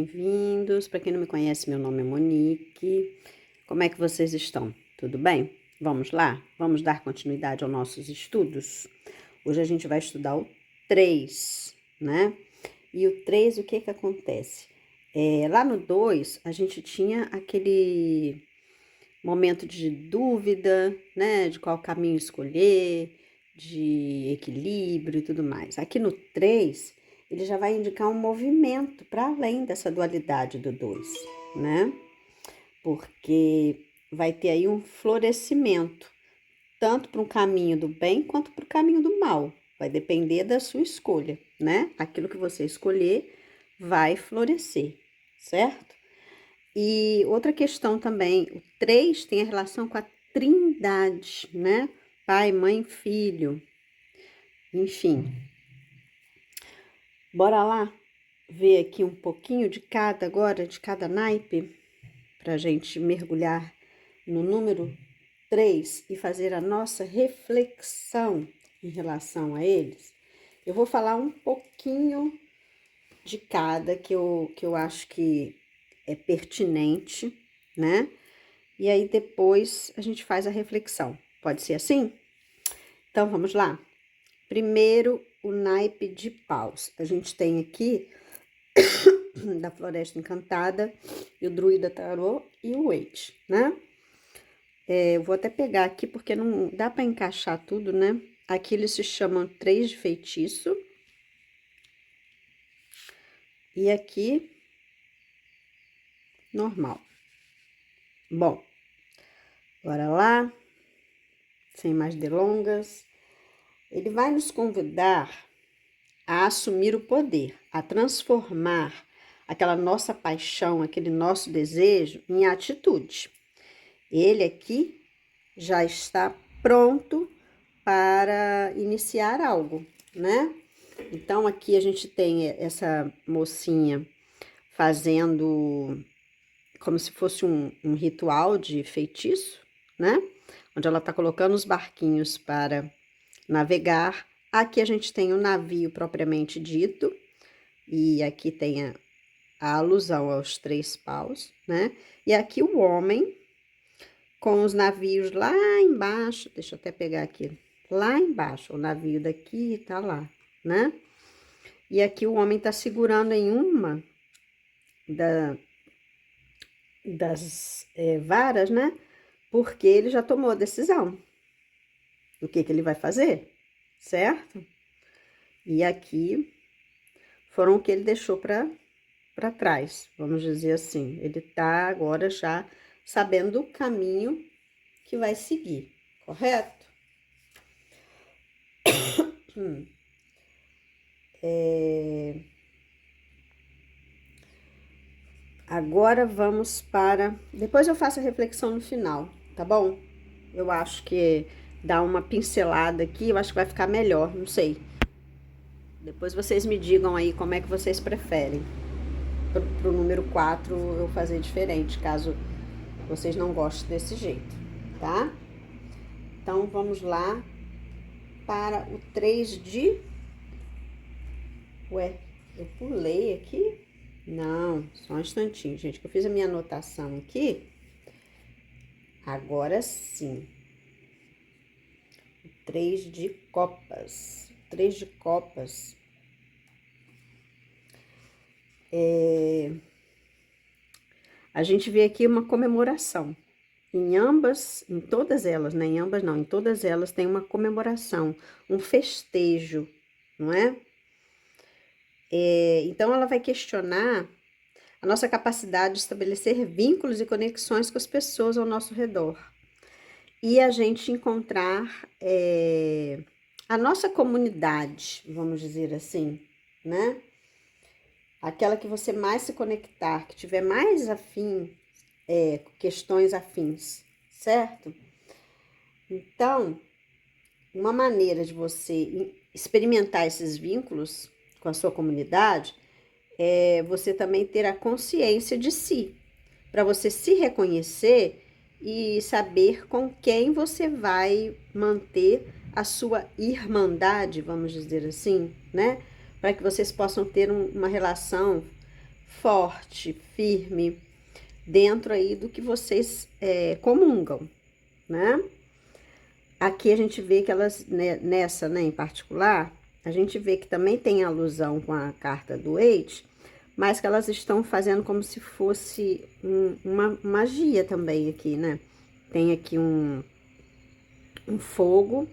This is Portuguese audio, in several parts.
bem-vindos. Para quem não me conhece, meu nome é Monique. Como é que vocês estão? Tudo bem? Vamos lá? Vamos dar continuidade aos nossos estudos? Hoje a gente vai estudar o 3, né? E o 3, o que que acontece? Lá no 2, a gente tinha aquele momento de dúvida, né? De qual caminho escolher, de equilíbrio e tudo mais. Aqui no 3, ele já vai indicar um movimento para além dessa dualidade do 2, né? Porque vai ter aí um florescimento, tanto para um caminho do bem quanto para o caminho do mal. Vai depender da sua escolha, né? Aquilo que você escolher vai florescer, certo? E outra questão também, o 3 tem a relação com a trindade, né? Pai, mãe, filho, enfim. Bora lá ver aqui um pouquinho de cada agora, de cada naipe, para a gente mergulhar no número 3 e fazer a nossa reflexão em relação a eles. Eu vou falar um pouquinho de cada que eu acho que é pertinente, né? E aí depois a gente faz a reflexão. Pode ser assim? Então vamos lá. Primeiro, o naipe de paus. A gente tem aqui da Floresta Encantada, e o Druida Tarô e o Waite, né? Eu vou até pegar aqui porque não dá para encaixar tudo, né? Aqui eles se chamam 3 de feitiço. E aqui, normal. Bom, bora lá. Sem mais delongas. Ele vai nos convidar a assumir o poder, a transformar aquela nossa paixão, aquele nosso desejo em atitude. Ele aqui já está pronto para iniciar algo, né? Então, aqui a gente tem essa mocinha fazendo como se fosse um ritual de feitiço, né? Onde ela está colocando os barquinhos para navegar. Aqui a gente tem o navio propriamente dito, e aqui tem a alusão aos 3 paus, né? E aqui o homem com os navios lá embaixo, deixa eu até pegar aqui, lá embaixo, o navio daqui tá lá, né? E aqui o homem tá segurando em uma das varas, né? Porque ele já tomou a decisão do que ele vai fazer, certo? E aqui foram o que ele deixou para trás, vamos dizer assim. Ele tá agora já sabendo o caminho que vai seguir, correto? Agora vamos para... Depois eu faço a reflexão no final, tá bom? Eu acho que dá uma pincelada aqui, eu acho que vai ficar melhor, não sei. Depois vocês me digam aí como é que vocês preferem. Pro número 4 eu fazer diferente, caso vocês não gostem desse jeito, tá? Então vamos lá para o 3 de... Ué, eu pulei aqui? Não, só um instantinho, gente, que eu fiz a minha anotação aqui. Agora sim. 3 de copas. 3 de copas. A gente vê aqui uma comemoração. Em todas elas, né? Em ambas não, em todas elas tem uma comemoração, um festejo, não é? Então ela vai questionar a nossa capacidade de estabelecer vínculos e conexões com as pessoas ao nosso redor. E a gente encontrar a nossa comunidade, vamos dizer assim, né? Aquela que você mais se conectar, que tiver mais afim, questões afins, certo? Então, uma maneira de você experimentar esses vínculos com a sua comunidade é você também ter a consciência de si, para você se reconhecer e saber com quem você vai manter a sua irmandade, vamos dizer assim, né? Para que vocês possam ter uma relação forte, firme, dentro aí do que vocês comungam, né? Aqui a gente vê que elas, nessa, né, em particular, a gente vê que também tem alusão com a carta do Eight, mas que elas estão fazendo como se fosse uma magia também aqui, né? Tem aqui um fogo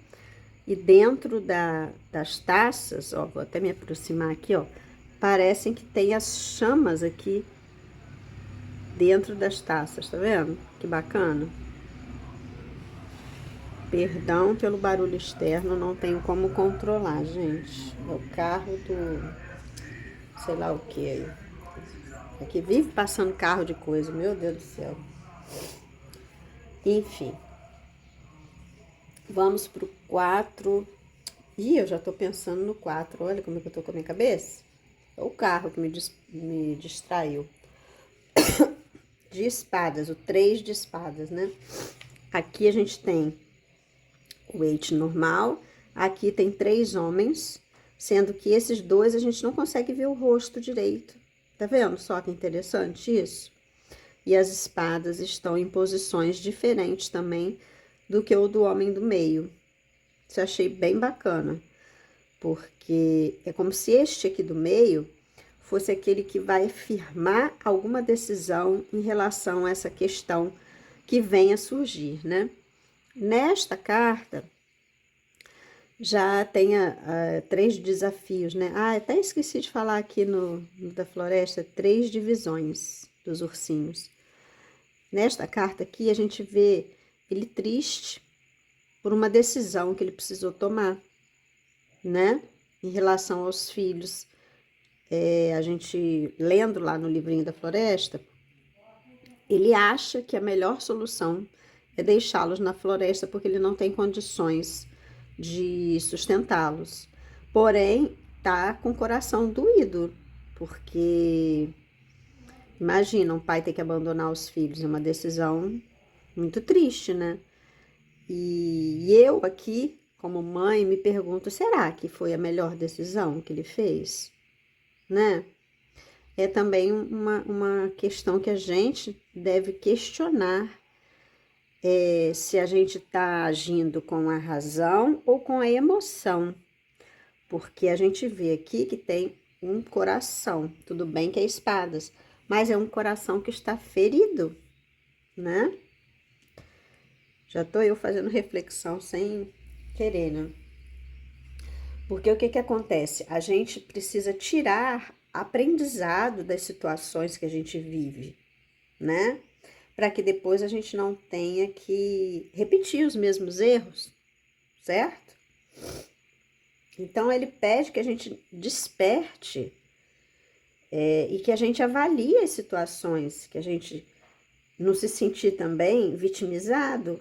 e dentro das taças, ó, vou até me aproximar aqui, ó, parecem que tem as chamas aqui dentro das taças, tá vendo? Que bacana. Perdão pelo barulho externo, não tenho como controlar, gente. É o carro do sei lá o que aí. Aqui vive passando carro de coisa, meu Deus do céu. Enfim, vamos pro 4. Ih, eu já tô pensando no 4. Olha como é que eu tô com a minha cabeça. É o carro que me distraiu. De espadas, o 3 de espadas, né? Aqui a gente tem o Eight normal. Aqui tem 3 homens, sendo que esses 2 a gente não consegue ver o rosto direito. Tá vendo só que interessante isso? E as espadas estão em posições diferentes também do que o do homem do meio. Isso eu achei bem bacana, porque é como se este aqui do meio fosse aquele que vai firmar alguma decisão em relação a essa questão que venha a surgir, né? Nesta carta, já tem 3 desafios, né? Ah, até esqueci de falar aqui no da floresta, 3 divisões dos ursinhos. Nesta carta aqui, a gente vê ele triste por uma decisão que ele precisou tomar, né? Em relação aos filhos. A gente, lendo lá no livrinho da floresta, ele acha que a melhor solução é deixá-los na floresta porque ele não tem condições de sustentá-los. Porém, tá com o coração doído, porque imagina um pai ter que abandonar os filhos, é uma decisão muito triste, né? E eu aqui, como mãe, me pergunto, será que foi a melhor decisão que ele fez, né? É também uma questão que a gente deve questionar, se a gente está agindo com a razão ou com a emoção, porque a gente vê aqui que tem um coração, tudo bem que é espadas, mas é um coração que está ferido, né? Já tô eu fazendo reflexão sem querer, né? Porque o que que acontece? A gente precisa tirar aprendizado das situações que a gente vive, né? Para que depois a gente não tenha que repetir os mesmos erros, certo? Então ele pede que a gente desperte e que a gente avalie as situações, que a gente não se sentir também vitimizado,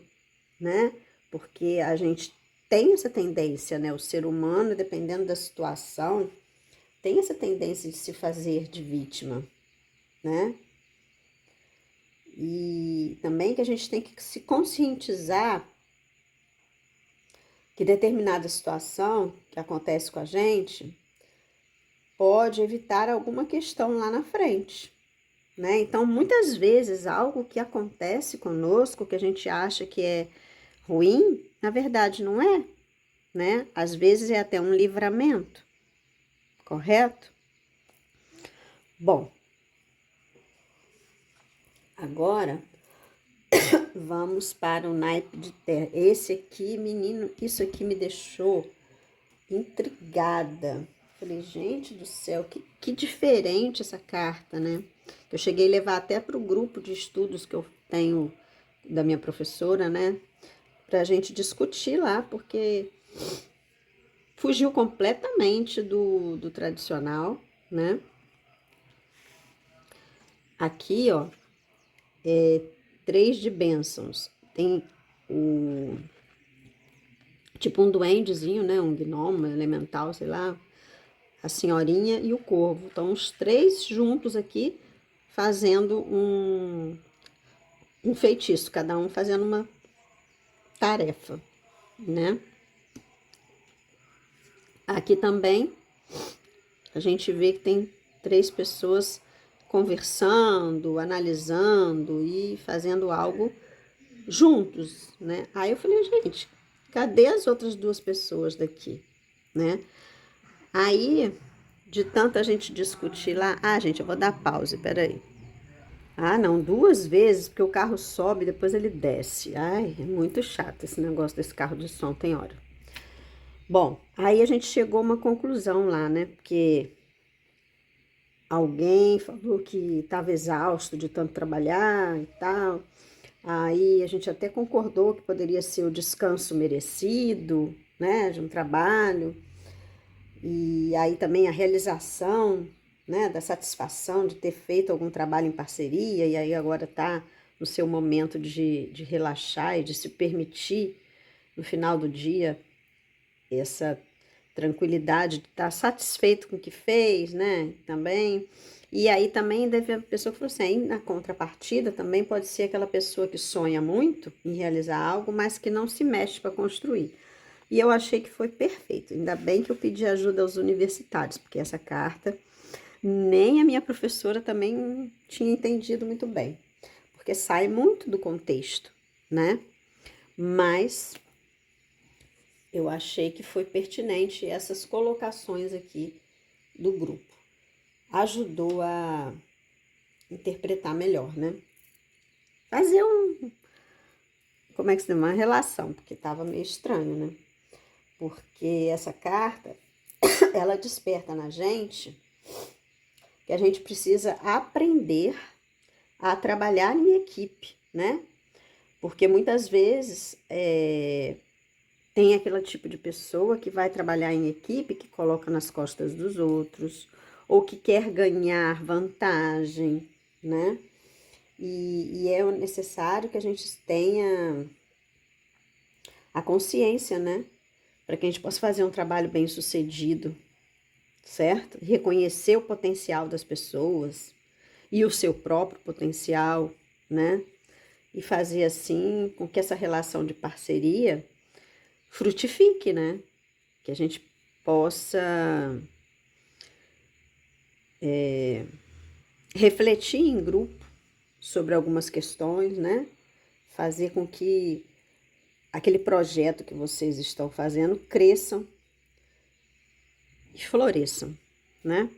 né? Porque a gente tem essa tendência, né? O ser humano, dependendo da situação, tem essa tendência de se fazer de vítima, né? E também que a gente tem que se conscientizar que determinada situação que acontece com a gente pode evitar alguma questão lá na frente, né? Então, muitas vezes, algo que acontece conosco, que a gente acha que é ruim, na verdade não é, né? Às vezes é até um livramento, correto? Bom, agora vamos para o naipe de terra. Esse aqui, menino, isso aqui me deixou intrigada. Falei, gente do céu, que diferente essa carta, né? Eu cheguei a levar até para o grupo de estudos que eu tenho da minha professora, né? Pra gente discutir lá, porque fugiu completamente do tradicional, né? Aqui, ó, 3 de bênçãos. Tem o tipo um duendezinho, né? Um gnomo elemental, sei lá, a senhorinha e o corvo. Então, os 3 juntos aqui fazendo um feitiço, cada um fazendo uma tarefa, né? Aqui também a gente vê que tem 3 pessoas conversando, analisando e fazendo algo juntos, né? Aí eu falei, gente, cadê as outras duas pessoas daqui, né? Aí, de tanta gente discutir lá, gente, eu vou dar pause, peraí. Não, duas vezes, porque o carro sobe, depois ele desce. Ai, é muito chato esse negócio desse carro de som, tem hora. Bom, aí a gente chegou a uma conclusão lá, né? Porque alguém falou que estava exausto de tanto trabalhar e tal. Aí a gente até concordou que poderia ser o descanso merecido, né, de um trabalho. E aí também a realização, né, da satisfação de ter feito algum trabalho em parceria e aí agora está no seu momento de relaxar e de se permitir no final do dia essa tranquilidade de estar satisfeito com o que fez, né, também. E aí também deve a pessoa que falou assim, aí na contrapartida também pode ser aquela pessoa que sonha muito em realizar algo, mas que não se mexe para construir. E eu achei que foi perfeito. Ainda bem que eu pedi ajuda aos universitários, porque essa carta nem a minha professora também tinha entendido muito bem, porque sai muito do contexto, né? Mas eu achei que foi pertinente essas colocações aqui do grupo. Ajudou a interpretar melhor, né? Fazer como é que se chama? Uma relação, porque estava meio estranho, né? Porque essa carta, ela desperta na gente que a gente precisa aprender a trabalhar em equipe, né? Porque muitas vezes tem aquele tipo de pessoa que vai trabalhar em equipe, que coloca nas costas dos outros, ou que quer ganhar vantagem, né? E é necessário que a gente tenha a consciência, né? Para que a gente possa fazer um trabalho bem sucedido, certo? Reconhecer o potencial das pessoas e o seu próprio potencial, né? E fazer assim com que essa relação de parceria frutifique, né? Que a gente possa refletir em grupo sobre algumas questões, né? Fazer com que aquele projeto que vocês estão fazendo cresçam e floresçam, né?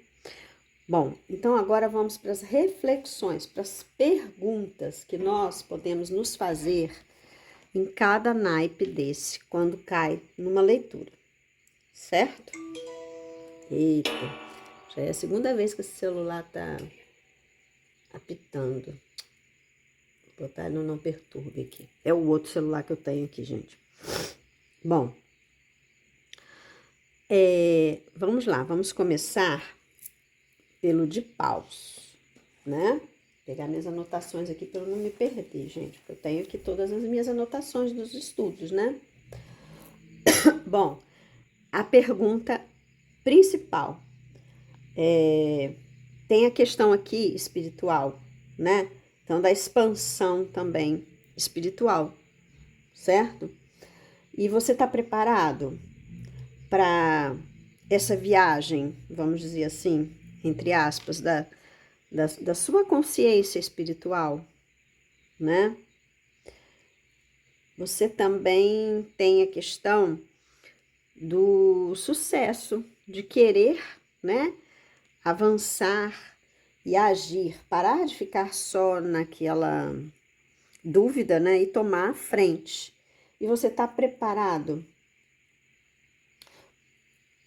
Bom, então agora vamos para as reflexões, para as perguntas que nós podemos nos fazer em cada naipe desse, quando cai numa leitura, certo? Eita, já é a segunda vez que esse celular tá apitando. Vou botar no não perturbe aqui. É o outro celular que eu tenho aqui, gente. Bom, vamos lá, vamos começar pelo de paus, né? Pegar minhas anotações aqui para eu não me perder, gente. Porque eu tenho aqui todas as minhas anotações dos estudos, né? Bom, a pergunta principal tem a questão aqui espiritual, né? Então, da expansão também espiritual, certo? E você está preparado para essa viagem, vamos dizer assim, entre aspas, da sua consciência espiritual, né? Você também tem a questão do sucesso, de querer, né, avançar e agir, parar de ficar só naquela dúvida, né, e tomar a frente. E você está preparado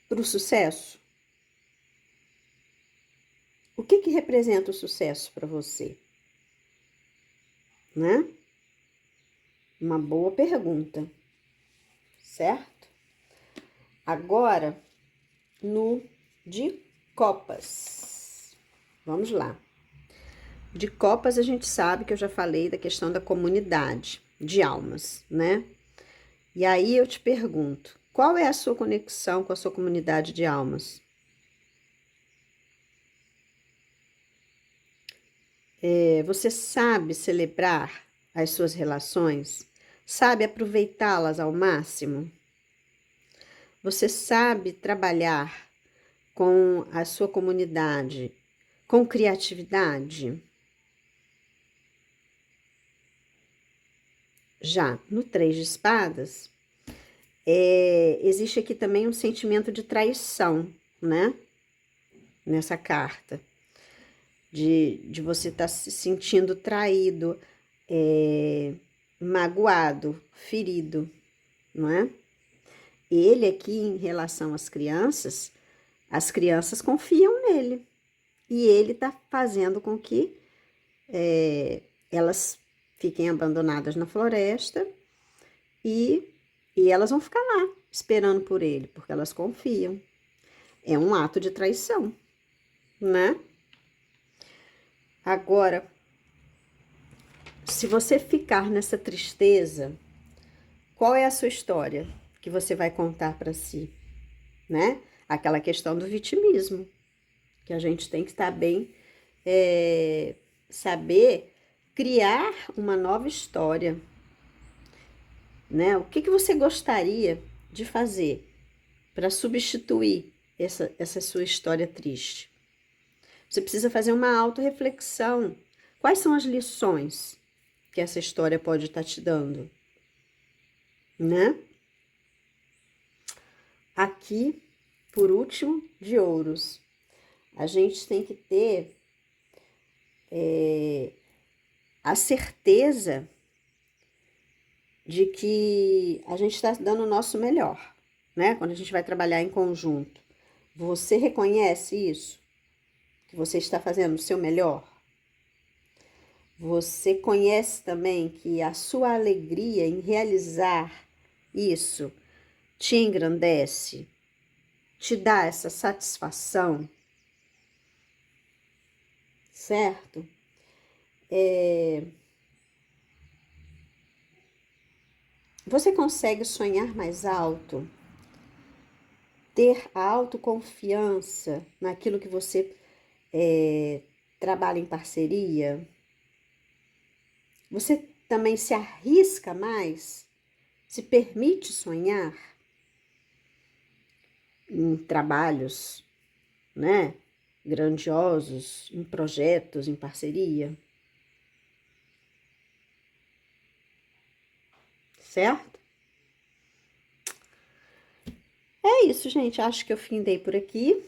para o sucesso? O que representa o sucesso para você? Né? Uma boa pergunta, certo? Agora, no de copas. Vamos lá. De copas, a gente sabe que eu já falei da questão da comunidade de almas, né? E aí eu te pergunto, qual é a sua conexão com a sua comunidade de almas? Você sabe celebrar as suas relações? Sabe aproveitá-las ao máximo? Você sabe trabalhar com a sua comunidade com criatividade. Já no 3 de espadas, existe aqui também um sentimento de traição, né? Nessa carta. De você estar se sentindo traído, magoado, ferido, não é? Ele aqui, em relação às crianças, as crianças confiam nele. E ele está fazendo com que elas fiquem abandonadas na floresta e elas vão ficar lá, esperando por ele, porque elas confiam. É um ato de traição, né? Agora, se você ficar nessa tristeza, qual é a sua história que você vai contar para si, né? Aquela questão do vitimismo, que a gente tem que estar bem, saber criar uma nova história, né? O que você gostaria de fazer para substituir essa sua história triste? Você precisa fazer uma autorreflexão. Quais são as lições que essa história pode estar te dando, né? Aqui, por último, de ouros. A gente tem que ter a certeza de que a gente está dando o nosso melhor, né? Quando a gente vai trabalhar em conjunto. Você reconhece isso? Que você está fazendo o seu melhor? Você conhece também que a sua alegria em realizar isso te engrandece? Te dá essa satisfação? Certo? Você consegue sonhar mais alto? Ter a autoconfiança naquilo que você trabalha em parceria? Você também se arrisca mais? Se permite sonhar em trabalhos, né? Grandiosos, em projetos, em parceria? Certo? É isso, gente. Acho que eu findei por aqui.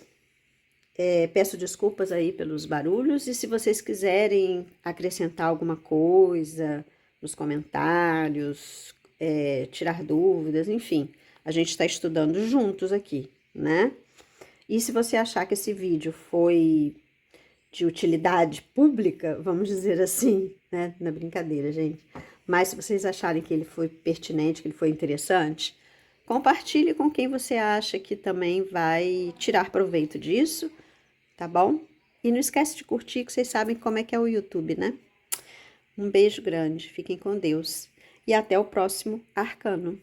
Peço desculpas aí pelos barulhos e se vocês quiserem acrescentar alguma coisa nos comentários, tirar dúvidas, enfim, a gente está estudando juntos aqui, né? E se você achar que esse vídeo foi de utilidade pública, vamos dizer assim, né? Na brincadeira, gente. Mas se vocês acharem que ele foi pertinente, que ele foi interessante, compartilhe com quem você acha que também vai tirar proveito disso, tá bom? E não esquece de curtir, que vocês sabem como é que é o YouTube, né? Um beijo grande, fiquem com Deus e até o próximo arcano.